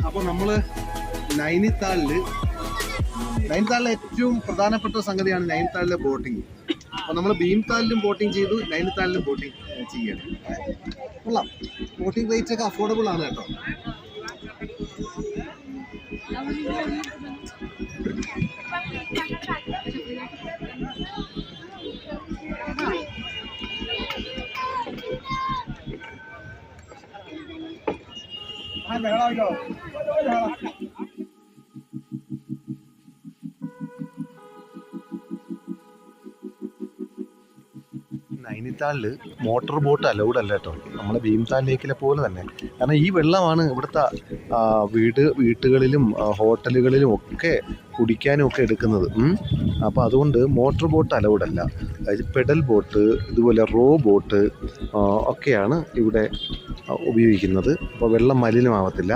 അപ്പോൾ നമ്മൾ നൈനിത്താളിലെ ഏറ്റവും പ്രധാനപ്പെട്ട സംഗതിയാണ് നൈനിത്താളിലെ ബോട്ടിങ്. അപ്പോൾ നമ്മൾ ഭീംതാലിലും ബോട്ടിങ് ചെയ്തു, നൈനിത്താളിലും ബോട്ടിങ് ചെയ്യണം. കൊള്ളാം. ബോട്ടിങ് റേറ്റ്സ് ഒക്കെ അഫോർഡബിൾ ആണ് കേട്ടോ. നൈനിത്താളിൽ മോട്ടോർ ബോട്ട് അലൗഡ് അല്ല കേട്ടോ, നമ്മളെ ഭീംതാൽ ലേക്കിലെ പോലെ തന്നെ. കാരണം ഈ വെള്ളമാണ് ഇവിടുത്തെ വീട്ടുകളിലും ഹോട്ടലുകളിലും ഒക്കെ കുടിക്കാനും ഒക്കെ എടുക്കുന്നത്. അപ്പോൾ അതുകൊണ്ട് മോട്ടോർ ബോട്ട് അലൗഡ് അല്ല. അതായത് പെഡൽ ബോട്ട്, ഇതുപോലെ റോ ബോട്ട് ഒക്കെയാണ് ഇവിടെ ഉപയോഗിക്കുന്നത്. അപ്പോൾ വെള്ളം മലിനമാവത്തില്ല.